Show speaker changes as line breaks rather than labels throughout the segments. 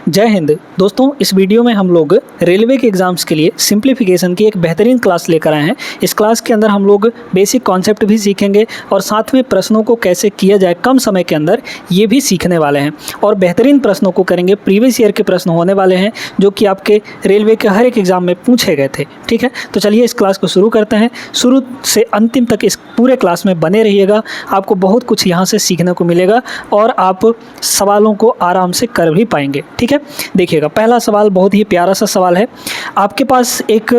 जय हिंद दोस्तों, इस वीडियो में हम लोग रेलवे के एग्ज़ाम्स के लिए सिंप्लीफिकेशन की एक बेहतरीन क्लास लेकर आए हैं। इस क्लास के अंदर हम लोग बेसिक कॉन्सेप्ट भी सीखेंगे और साथ में प्रश्नों को कैसे किया जाए कम समय के अंदर, ये भी सीखने वाले हैं। और बेहतरीन प्रश्नों को करेंगे, प्रीवियस ईयर के प्रश्न होने वाले हैं जो कि आपके रेलवे के हर एक एग्ज़ाम में पूछे गए थे। ठीक है, तो चलिए इस क्लास को शुरू करते हैं। शुरू से अंतिम तक इस पूरे क्लास में बने रहिएगा, आपको बहुत कुछ यहाँ से सीखने को मिलेगा और आप सवालों को आराम से कर भी पाएंगे। ठीक है, देखिएगा पहला सवाल बहुत ही प्यारा सा सवाल है। आपके पास एक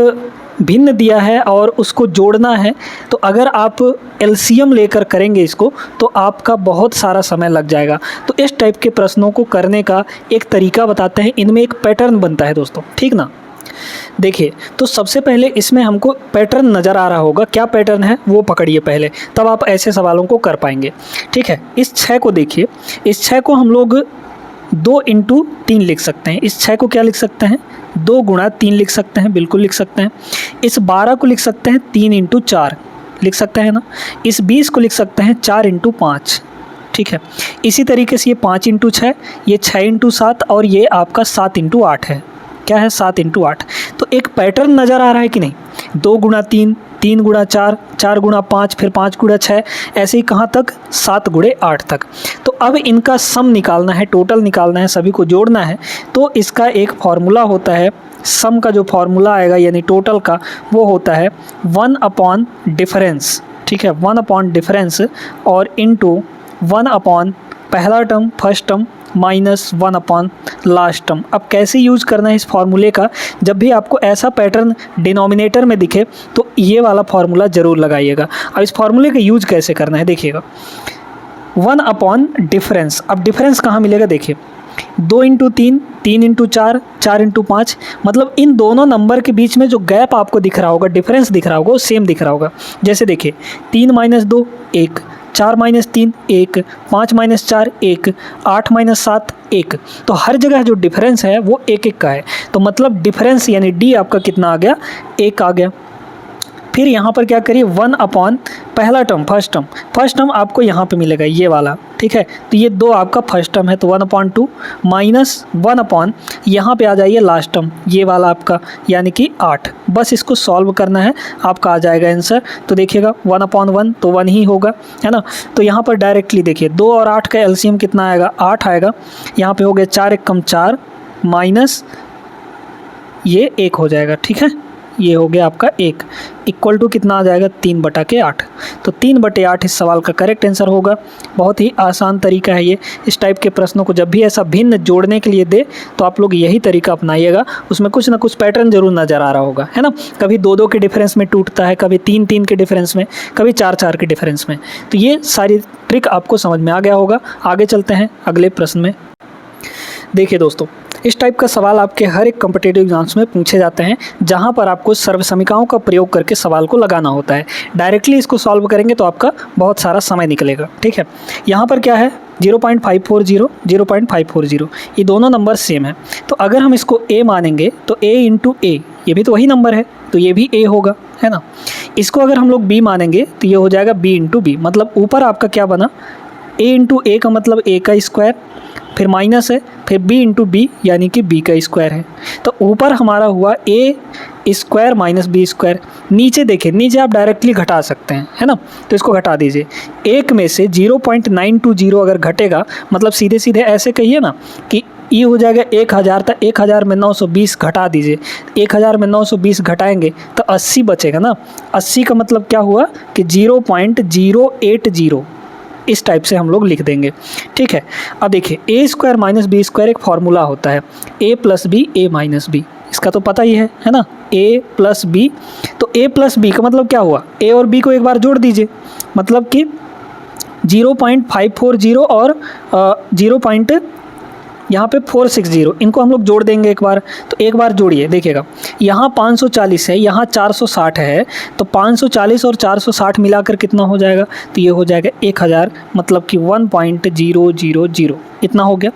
भिन्न दिया है और उसको जोड़ना है, तो अगर आप एलसीएम लेकर करेंगे इसको तो आपका बहुत सारा समय लग जाएगा। तो इस टाइप के प्रश्नों को करने का एक तरीका बताते हैं, इनमें एक पैटर्न बनता है दोस्तों। ठीक ना, देखिए तो सबसे पहले इसमें हमको पैटर्न नज़र आ रहा होगा, क्या पैटर्न है वो पकड़िए पहले, तब आप ऐसे सवालों को कर पाएंगे। ठीक है, इस 6 को देखिए, इस 6 को हम लोग 2 × 3 लिख सकते हैं। इस 6 को क्या लिख सकते हैं, 2 × 3 लिख सकते हैं, बिल्कुल लिख सकते हैं। इस 12 को लिख सकते हैं 3 × 4 लिख सकते हैं ना। इस 20 को लिख सकते हैं 4 × 5। ठीक है, इसी तरीके से ये 5 × 6, ये 6 × 7 और ये आपका 7 × 8 है। क्या है, 7 × 8। तो एक पैटर्न नज़र आ रहा है कि नहीं, 2 × 3, 3 × 4, 4 × 5, फिर 5 × 6, ऐसे ही कहाँ तक, 7 × 8 तक। तो अब इनका सम निकालना है, टोटल निकालना है, सभी को जोड़ना है। तो इसका एक फार्मूला होता है, सम का जो फार्मूला आएगा यानी टोटल का, वो होता है 1 डिफरेंस। ठीक है, 1 डिफरेंस और इंटू 1 पहला term first term minus 1 last term. अब कैसे यूज़ करना है इस फार्मूले का, जब भी आपको ऐसा पैटर्न डिनोमिनेटर में दिखे तो ये वाला फार्मूला ज़रूर लगाइएगा। अब इस फार्मूले का यूज कैसे करना है देखिएगा, 1 डिफरेंस। अब डिफरेंस कहाँ मिलेगा, देखिए 2 × 3, 3 × 4, 4 × 5, मतलब इन दोनों नंबर के बीच में जो गैप आपको दिख रहा होगा, डिफरेंस दिख रहा होगा, वो सेम दिख रहा होगा। जैसे देखिए 3 - 2 1, 4 - 3 1, 5 - 4 1, 8 - 7 1। तो हर जगह जो डिफरेंस है वो 1 का है। तो मतलब डिफरेंस यानी डी आपका कितना आ गया, 1 आ गया। फिर यहाँ पर क्या करिए, 1 पहला टर्म फर्स्ट टर्म आपको यहाँ पे मिलेगा ये वाला। ठीक है, तो ये 2 आपका फर्स्ट टर्म है, तो 1/2 माइनस 1 यहाँ पे आ जाइए लास्ट टर्म, ये वाला आपका यानी कि 8। बस इसको सॉल्व करना है, आपका आ जाएगा आंसर। तो देखिएगा 1/1 तो 1 ही होगा, है ना। तो यहाँ पर डायरेक्टली देखिए 2 और 8 का एलसीएम कितना आएगा, 8 आएगा। यहाँ पे हो गया 4 × 1 4 माइनस ये 1 हो जाएगा। ठीक है, ये हो गया आपका 1 इक्वल टू कितना आ जाएगा, 3/8। तो 3/8 इस सवाल का करेक्ट आंसर होगा। बहुत ही आसान तरीका है ये। इस टाइप के प्रश्नों को जब भी ऐसा भिन्न जोड़ने के लिए दे तो आप लोग यही तरीका अपनाइएगा, उसमें कुछ ना कुछ पैटर्न जरूर नज़र आ रहा होगा, है ना। कभी 2-2 के डिफरेंस में टूटता है, कभी 3-3 के डिफरेंस में, कभी 4-4 के डिफरेंस में। तो ये सारी ट्रिक आपको समझ में आ गया होगा। आगे चलते हैं अगले प्रश्न में। देखिए दोस्तों, इस टाइप का सवाल आपके हर एक कॉम्पिटिटिव एग्जाम्स में पूछे जाते हैं, जहां पर आपको सर्वसमीकाओं का प्रयोग करके सवाल को लगाना होता है। डायरेक्टली इसको सॉल्व करेंगे तो आपका बहुत सारा समय निकलेगा। ठीक है, यहाँ पर क्या है, 0.540, 0.540, ये दोनों नंबर सेम है। तो अगर हम इसको a मानेंगे तो a × a, ये भी तो वही नंबर है, तो ये भी a होगा, है ना। इसको अगर हम लोग b मानेंगे तो ये हो जाएगा b × b, मतलब ऊपर आपका क्या बना, a × a का मतलब a का स्क्वायर, फिर माइनस है, फिर b × b यानी कि b का स्क्वायर है। तो ऊपर हमारा हुआ a square minus b square. नीचे देखिए, नीचे आप डायरेक्टली घटा सकते हैं, है ना। तो इसको घटा दीजिए, 1 में से 0.920 अगर घटेगा, मतलब सीधे सीधे ऐसे कहिए ना कि ये हो जाएगा 1000, था 1000 में 920 घटा दीजिए, 1000 में 920 घटाएंगे तो 80 बचेगा ना। 80 का मतलब क्या हुआ कि 0.080, इस टाइप से हम लोग लिख देंगे। ठीक है, अब देखिए a square minus b square एक फार्मूला होता है, a + b a - b, इसका तो पता ही है ना, a + b। तो a + b का मतलब क्या हुआ, a और b को एक बार जोड़ दीजिए, मतलब कि 0.540 और 0. यहाँ पे 460, इनको हम लोग जोड़ देंगे एक बार। तो एक बार जोड़िए, देखिएगा यहाँ 540 है, यहाँ 460 है, तो 540 और 460 मिलाकर कितना हो जाएगा, तो ये हो जाएगा 1000, मतलब कि 1.000 इतना हो गया।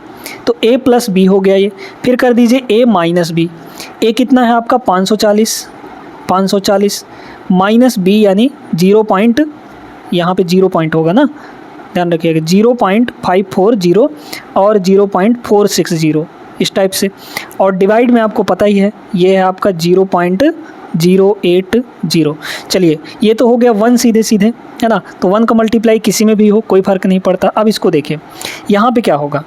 तो a + b हो गया ये। फिर कर दीजिए a - b, a कितना है आपका 540 माइनस b यानी 0. यहाँ पे 0 पॉइंट होगा ना, ध्यान रखिएगा 0.540 और 0.460 इस टाइप से। और डिवाइड में आपको पता ही है ये है आपका 0.080। चलिए ये तो हो गया 1 सीधे सीधे, है ना। तो 1 का मल्टीप्लाई किसी में भी हो कोई फ़र्क नहीं पड़ता। अब इसको देखिए यहाँ पे क्या होगा,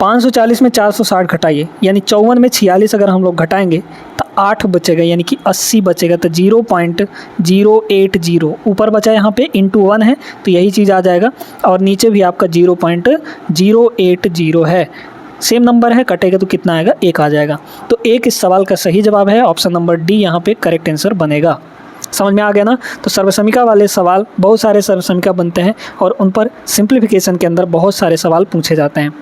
540 में 460 घटाइए, यानी 54 में 46 अगर हम लोग घटाएंगे तो 8 बचेगा, यानी कि 80 बचेगा। तो 0.080 ऊपर बचा यहाँ पे इंटू 1 है तो यही चीज़ आ जाएगा, और नीचे भी आपका 0.080 है। सेम नंबर है, कटेगा तो कितना आएगा, 1 आ जाएगा। तो 1 इस सवाल का सही जवाब है, ऑप्शन नंबर डी यहाँ पे करेक्ट आंसर बनेगा। समझ में आ गया ना। तो सर्वसमिका वाले सवाल, बहुत सारे सर्वसमिका बनते हैं और उन पर सिंप्लीफिकेशन के अंदर बहुत सारे सवाल पूछे जाते हैं।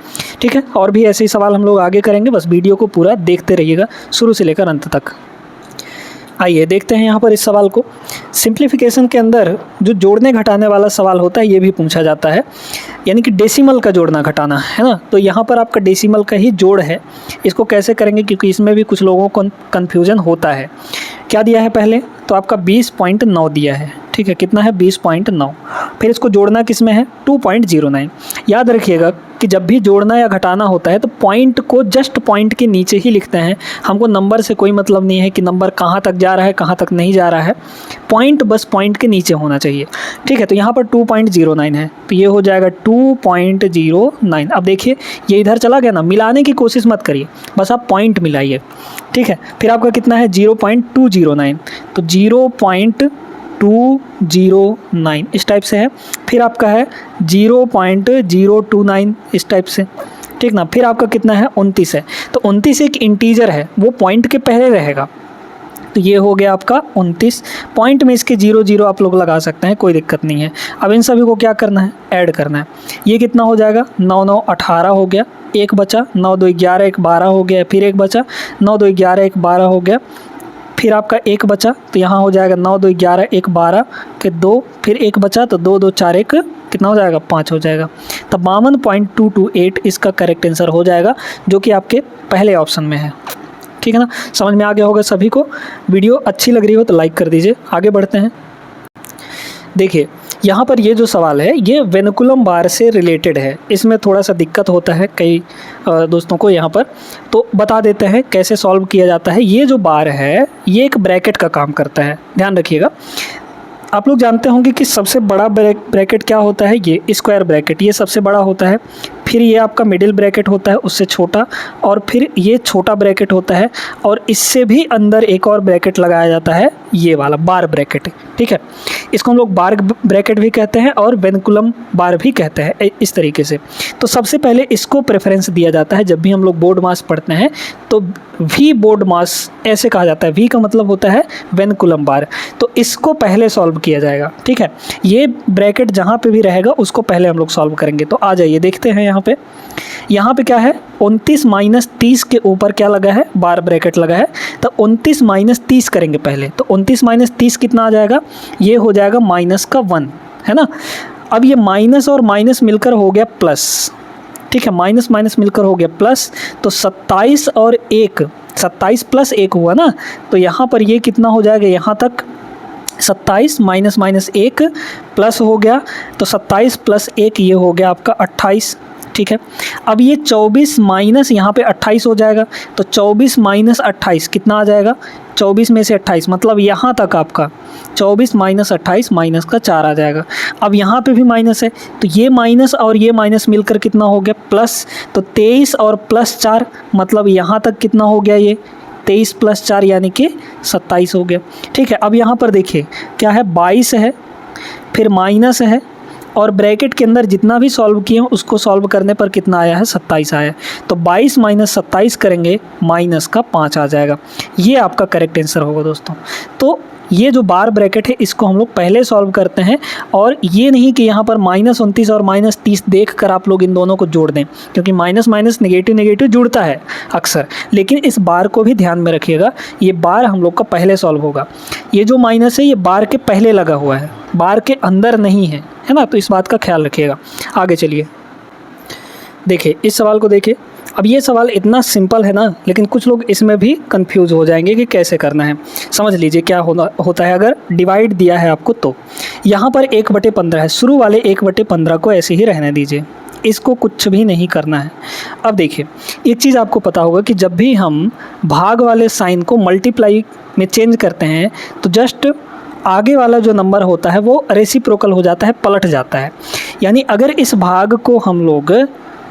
ठीक है, और भी ऐसे ही सवाल हम लोग आगे करेंगे, बस वीडियो को पूरा देखते रहिएगा शुरू से लेकर अंत तक। आइए देखते हैं यहाँ पर इस सवाल को। सिंप्लीफिकेशन के अंदर जो जोड़ने घटाने वाला सवाल होता है ये भी पूछा जाता है, यानी कि डेसिमल का जोड़ना घटाना, है ना। तो यहाँ पर आपका डेसिमल का ही जोड़ है, इसको कैसे करेंगे, क्योंकि इसमें भी कुछ लोगों को कन्फ्यूजन होता है। क्या दिया है पहले, तो आपका 20.9 दिया है, ठीक है, कितना है 20.9। फिर इसको जोड़ना किस में है, 2.09। याद रखिएगा कि जब भी जोड़ना या घटाना होता है तो पॉइंट को जस्ट पॉइंट के नीचे ही लिखते हैं। हमको नंबर से कोई मतलब नहीं है कि नंबर कहाँ तक जा रहा है कहाँ तक नहीं जा रहा है, पॉइंट बस पॉइंट के नीचे होना चाहिए। ठीक है, तो यहाँ पर 2.09 है तो ये हो जाएगा 2.09। अब देखिए ये इधर चला गया ना, मिलाने की कोशिश मत करिए, बस आप पॉइंट मिलाइए। ठीक है, फिर आपका कितना है 0.209, तो 0.209 इस टाइप से है। फिर आपका है 0.029 इस टाइप से, ठीक ना। फिर आपका कितना है 29 है, तो 29 एक इंटीजर है, वो पॉइंट के पहले रहेगा, तो ये हो गया आपका 29। पॉइंट में इसके 0 आप लोग लगा सकते हैं, कोई दिक्कत नहीं है। अब इन सभी को क्या करना है, ऐड करना है। ये कितना हो जाएगा, 9 9 18 हो गया, एक बचा, 9 2 11 1 12 हो गया, फिर एक बचा, 9 2 11 1 12 हो गया, फिर आपका एक बचा, तो यहाँ हो जाएगा 9 2 11 1 12, फिर 2, फिर एक बचा, तो 2 2 4 1 कितना हो जाएगा, 5 हो जाएगा। तो 52.228 इसका करेक्ट आंसर हो जाएगा, जो कि आपके पहले ऑप्शन में है। ठीक है ना, समझ में आ गया होगा सभी को। वीडियो अच्छी लग रही हो तो लाइक कर दीजिए। आगे बढ़ते हैं। देखिए यहाँ पर ये जो सवाल है ये वेनिकुलम बार से रिलेटेड है, इसमें थोड़ा सा दिक्कत होता है कई दोस्तों को यहाँ पर, तो बता देते हैं कैसे सॉल्व किया जाता है। ये जो बार है ये एक ब्रैकेट का काम करता है, ध्यान रखिएगा। आप लोग जानते होंगे कि सबसे बड़ा ब्रैकेट क्या होता है, ये स्क्वायर ब्रैकेट, ये सबसे बड़ा होता है। फिर ये आपका मिडिल ब्रैकेट होता है, उससे छोटा, और फिर ये छोटा ब्रैकेट होता है, और इससे भी अंदर एक और ब्रैकेट लगाया जाता है, ये वाला बार ब्रैकेट। ठीक है, इसको हम लोग बार ब्रैकेट भी कहते हैं और वेनिकुलम बार भी कहते हैं, इस तरीके से। तो सबसे पहले इसको प्रेफरेंस दिया जाता है। जब भी हम लोग बोर्ड मास पढ़ते हैं तो वी बोर्ड मास ऐसे कहा जाता है, वी का मतलब होता है वेनिकुलम बार, तो इसको पहले सॉल्व किया जाएगा। ठीक है, ये ब्रैकेट जहाँ पे भी रहेगा उसको पहले हम लोग सॉल्व करेंगे। तो आ जाइए देखते हैं यहाँ पे क्या है, 29 माइनस 30 के ऊपर क्या लगा है, बार ब्रैकेट लगा है, तो 29 माइनस 30 करेंगे पहले। तो 29 माइनस 30 कितना आ जाएगा, ये हो जाएगा माइनस का 1, है ना। अब ये माइनस और माइनस मिलकर हो गया प्लस, ठीक है, माइनस माइनस मिलकर हो गया प्लस, तो 27 और 1, 27 प्लस 1 हुआ ना, तो यहाँ पर ये कितना हो जाएगा, यहाँ तक 27 माइनस माइनस 1 प्लस हो गया, तो 27 प्लस 1 ये हो गया आपका 28। ठीक है, अब ये 24 माइनस यहाँ पे 28 हो जाएगा, तो 24 माइनस 28 कितना आ जाएगा, 24 में से 28, मतलब यहाँ तक आपका 24 माइनस 28 माइनस का 4 आ जाएगा। अब यहाँ पे भी माइनस है, तो ये माइनस और ये माइनस मिलकर कितना हो गया, प्लस, तो 23 और प्लस 4, मतलब यहाँ तक कितना हो गया, ये 23 प्लस 4 यानी कि 27 हो गया। ठीक है, अब यहाँ पर देखिए क्या है, 22 है, फिर माइनस है, और ब्रैकेट के अंदर जितना भी सॉल्व किए हैं उसको सॉल्व करने पर कितना आया है, 27 आया है। तो 22 माइनस 27 करेंगे, माइनस का 5 आ जाएगा। ये आपका करेक्ट आंसर होगा दोस्तों। तो ये जो बार ब्रैकेट है इसको हम लोग पहले सॉल्व करते हैं, और ये नहीं कि यहाँ पर -29 और -30 देख कर आप लोग इन दोनों को जोड़ दें, क्योंकि माइनस माइनस नेगेटिव नेगेटिव जुड़ता है अक्सर, लेकिन इस बार को भी ध्यान में रखिएगा, ये बार हम लोग का पहले सॉल्व होगा। ये जो माइनस है ये बार के पहले लगा हुआ है, बार के अंदर नहीं है, है ना, तो इस बात का ख्याल रखिएगा। आगे चलिए देखिए इस सवाल को देखिए। अब ये सवाल इतना सिंपल है ना, लेकिन कुछ लोग इसमें भी कंफ्यूज हो जाएंगे कि कैसे करना है। समझ लीजिए क्या होता है, अगर डिवाइड दिया है आपको तो यहाँ पर 1/15 है, शुरू वाले 1/15 को ऐसे ही रहने दीजिए, इसको कुछ भी नहीं करना है। अब देखिए, एक चीज़ आपको पता होगा कि जब भी हम भाग वाले साइन को मल्टीप्लाई में चेंज करते हैं तो जस्ट आगे वाला जो नंबर होता है वो रेसिप्रोकल हो जाता है, पलट जाता है। यानी अगर इस भाग को हम लोग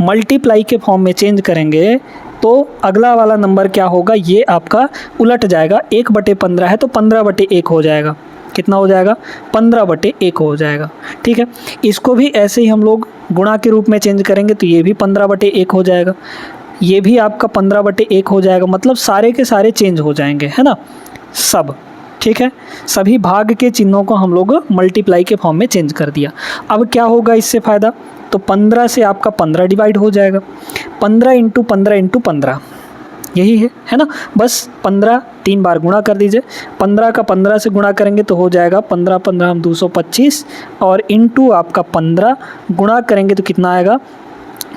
मल्टीप्लाई के फॉर्म में चेंज करेंगे तो अगला वाला नंबर क्या होगा, ये आपका उलट जाएगा। 1/15 है तो 15/1 हो जाएगा। कितना हो जाएगा? 15/1 हो जाएगा। ठीक है, इसको भी ऐसे ही हम लोग गुणा के रूप में चेंज करेंगे तो ये भी 15/1 हो जाएगा, ये भी आपका 15/1 हो जाएगा। मतलब सारे के सारे चेंज हो जाएंगे, है ना, सब। ठीक है, सभी भाग के चिन्हों को हम लोग मल्टीप्लाई के फॉर्म में चेंज कर दिया। अब क्या होगा इससे फ़ायदा, तो 15 से आपका 15 डिवाइड हो जाएगा। 15 × 15 × 15 यही है ना। बस 15 3 बार गुणा कर दीजिए। 15 का 15 से गुणा करेंगे तो हो जाएगा 15 15 हम 225 और इंटू आपका 15 गुणा करेंगे तो कितना आएगा,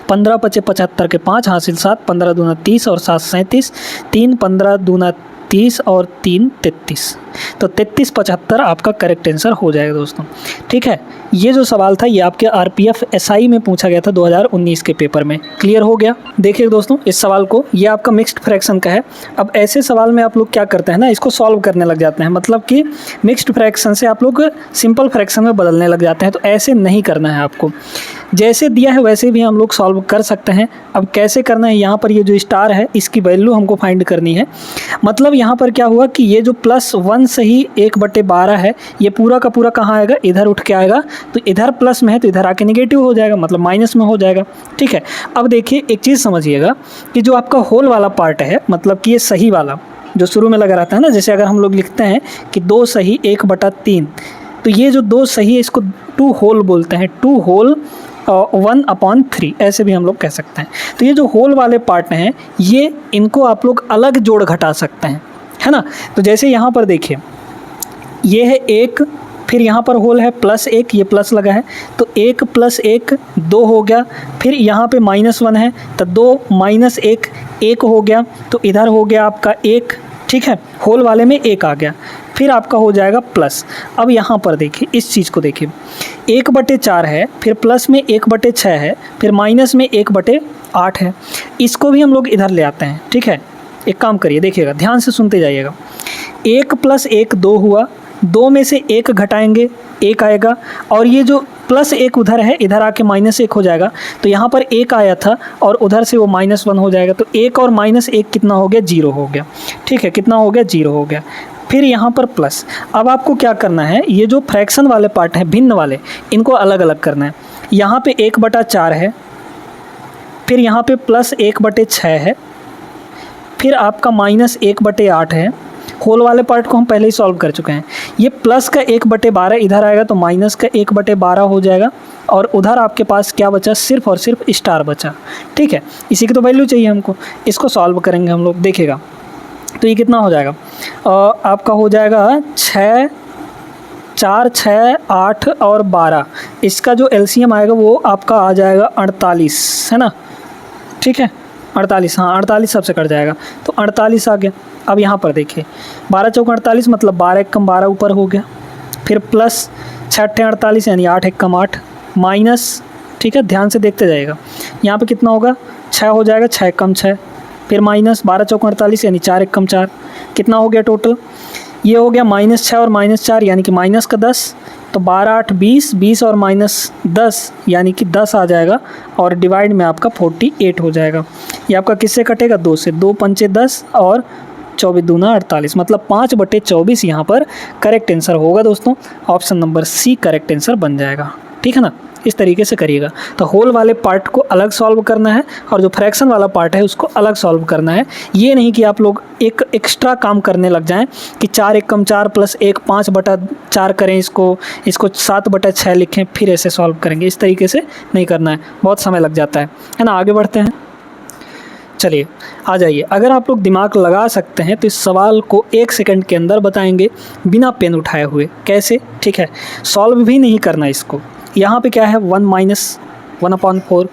15 × 5 = 75 के 5 हासिल 7, 15 दूना 30 और 7 37, 3 15 दूना 30 और 3 33, तो 33 75 आपका करेक्ट आंसर हो जाएगा दोस्तों। ठीक है, ये जो सवाल था ये आपके आरपीएफ एसआई में पूछा गया था 2019 के पेपर में। क्लियर हो गया? देखिए दोस्तों, इस सवाल को, ये आपका मिक्स्ड फ्रैक्शन का है। अब ऐसे सवाल में आप लोग क्या करते हैं ना, इसको सॉल्व करने लग जाते हैं। मतलब कि मिक्स्ड फ्रैक्शन से आप लोग सिंपल फ्रैक्शन में बदलने लग जाते हैं, तो ऐसे नहीं करना है आपको। जैसे दिया है वैसे भी हम लोग सॉल्व कर सकते हैं। अब कैसे करना है, यहाँ पर ये जो स्टार है इसकी वैल्यू हमको फाइंड करनी है। मतलब यहाँ पर क्या हुआ कि ये जो +1 से ही 1/12 है, ये पूरा का पूरा कहाँ आएगा, इधर उठ के आएगा। तो इधर प्लस में है तो इधर आके नेगेटिव हो जाएगा, मतलब माइनस में हो जाएगा। ठीक है, अब देखिए एक चीज़ समझिएगा कि जो आपका होल वाला पार्ट है, मतलब कि ये सही वाला जो शुरू में लगा रहता है ना, जैसे अगर हम लोग लिखते हैं कि 2 सही 1/3, तो ये जो 2 सही है इसको 2 होल बोलते हैं। 2 होल 1/3 ऐसे भी हम लोग कह सकते हैं। तो ये जो होल वाले पार्ट हैं ये इनको आप लोग अलग जोड़ घटा सकते हैं, है ना। तो जैसे यहाँ पर देखिए, ये है 1, फिर यहाँ पर होल है +1, ये प्लस लगा है तो 1 + 1 2 हो गया। फिर यहाँ पे -1 है तो 2 - 1 1 हो गया, तो इधर हो गया आपका 1। ठीक है, होल वाले में 1 आ गया, फिर आपका हो जाएगा प्लस। अब यहाँ पर देखिए, इस चीज़ को देखिए, 1/4 है, फिर प्लस में 1/6 है, फिर माइनस में 1/8 है। इसको भी हम लोग इधर ले आते हैं। ठीक है, एक काम करिए, देखिएगा, ध्यान से सुनते जाइएगा। 1 + 1 2 हुआ, 2 में से 1 घटाएंगे 1 आएगा, और ये जो +1 उधर है इधर आके -1 हो जाएगा। तो यहाँ पर 1 आया था और उधर से वो -1 हो जाएगा, तो 1 और -1 कितना हो गया, 0 हो गया। ठीक है, कितना हो गया, 0 हो गया। फिर यहाँ पर प्लस। अब आपको क्या करना है, ये जो फ्रैक्शन वाले पार्ट हैं, भिन्न वाले, इनको अलग अलग करना है। यहाँ पे 1/4 है, फिर यहाँ पे +1/6 है, फिर आपका -1/8 है। होल वाले पार्ट को हम पहले ही सॉल्व कर चुके हैं। ये प्लस का 1/12 इधर आएगा तो माइनस का 1/12 हो जाएगा, और उधर आपके पास क्या बचा, सिर्फ और सिर्फ स्टार बचा। ठीक है, इसी की तो वैल्यू चाहिए हमको, इसको सॉल्व करेंगे हम लोग। देखिएगा तो ये कितना हो जाएगा, आपका हो जाएगा 6 4 6 8 और 12, इसका जो एलसीएम आएगा वो आपका आ जाएगा 48, है ना। ठीक है, 48, हाँ 48 सबसे कट जाएगा, तो 48 आ गया। अब यहाँ पर देखिए, 12 चौक 48, मतलब 12 एकम 12 ऊपर हो गया, फिर प्लस 6 अट्ठे 48 यानी 8 एकम 8 माइनस। ठीक है, ध्यान से देखते जाइएगा, यहाँ पे कितना होगा, 6 हो जाएगा, 6 एकम 6, फिर माइनस 12 चौक 48 यानी 4 एकम 4, कितना हो गया टोटल, ये हो गया -6 और -4 यानी कि माइनस का 10, तो 12 8 20, 20 और -10 यानी कि 10 आ जाएगा, और डिवाइड में आपका 48 हो जाएगा। ये आपका किससे कटेगा, 2 से, 2 पंचे 10 और 24 दूना 48, मतलब 5/24 यहाँ पर करेक्ट आंसर होगा दोस्तों। Option number C correct answer बन जाएगा। ठीक है ना, इस तरीके से करिएगा। तो होल वाले पार्ट को अलग सॉल्व करना है और जो फ्रैक्शन वाला पार्ट है उसको अलग सॉल्व करना है। ये नहीं कि आप लोग एक एक्स्ट्रा काम करने लग जाएं कि 4 एकम 4 + 1 5/4 करें, इसको 7/6 लिखें, फिर ऐसे सॉल्व करेंगे। इस तरीके से नहीं करना है, बहुत समय लग जाता है ना। आगे बढ़ते हैं, चलिए आ जाइए। अगर आप लोग दिमाग लगा सकते हैं तो इस सवाल को 1 सेकंड के अंदर बताएंगे बिना पेन उठाए हुए। कैसे? ठीक है, सॉल्व भी नहीं करना इसको। यहाँ पे क्या है, 1 - 1/4,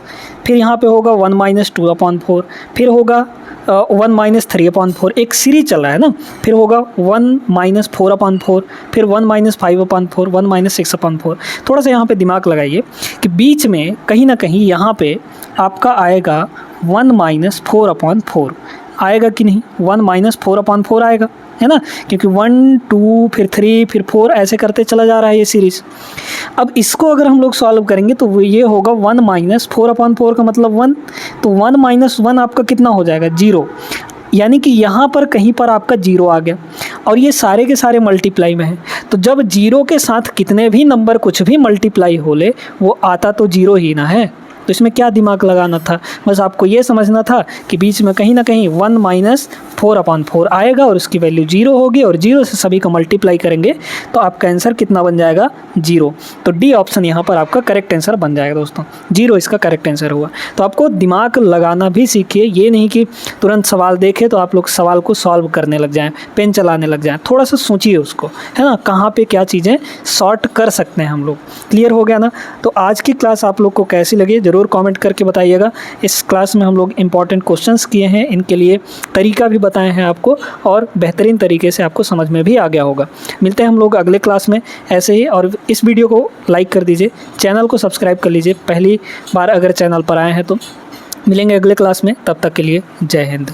फिर यहाँ पे होगा 1 - 2/4, फिर होगा 1 माइनस 3/4, एक सीरीज चल रहा है ना, फिर होगा 1 माइनस 4/4, फिर 1 माइनस 5/4, 1 माइनस 6/4। थोड़ा सा यहाँ पे दिमाग लगाइए कि बीच में कहीं ना कहीं यहाँ पे आपका आएगा 1 माइनस 4/4 आएगा कि नहीं, 1 माइनस 4/4 आएगा, है ना, क्योंकि 1 2 फिर 3 फिर 4 ऐसे करते चला जा रहा है ये सीरीज़। अब इसको अगर हम लोग सॉल्व करेंगे तो वो ये होगा 1 माइनस 4/4 का मतलब 1, तो 1 माइनस 1 आपका कितना हो जाएगा, 0, यानी कि यहाँ पर कहीं पर आपका 0 आ गया और ये सारे के सारे मल्टीप्लाई में हैं। तो जब 0 के साथ कितने भी नंबर कुछ भी मल्टीप्लाई हो ले वो आता तो 0 ही ना है। तो इसमें क्या दिमाग लगाना था, बस आपको ये समझना था कि बीच में कहीं ना कहीं 1 माइनस 4/4 आएगा और उसकी वैल्यू 0 होगी और 0 से सभी का मल्टीप्लाई करेंगे तो आपका आंसर कितना बन जाएगा, 0। तो डी ऑप्शन यहाँ पर आपका करेक्ट आंसर बन जाएगा दोस्तों, 0 इसका करेक्ट आंसर हुआ। तो आपको दिमाग लगाना भी सीखिए, ये नहीं कि तुरंत सवाल देखे तो आप लोग सवाल को सॉल्व करने लग जाएँ, पेन चलाने लग जाएँ, थोड़ा सा सोचिए उसको, है ना, कहाँ पर क्या चीज़ें सॉर्ट कर सकते हैं हम लोग। क्लियर हो गया ना। तो आज की क्लास आप लोग को कैसी लगी ज़रूर कमेंट करके बताइएगा। इस क्लास में हम लोग इंपॉर्टेंट क्वेश्चंस किए हैं, इनके लिए तरीका भी बताए हैं आपको और बेहतरीन तरीके से आपको समझ में भी आ गया होगा। मिलते हैं हम लोग अगले क्लास में ऐसे ही, और इस वीडियो को लाइक कर दीजिए, चैनल को सब्सक्राइब कर लीजिए पहली बार अगर चैनल पर आए हैं तो। मिलेंगे अगले क्लास में, तब तक के लिए जय हिंद।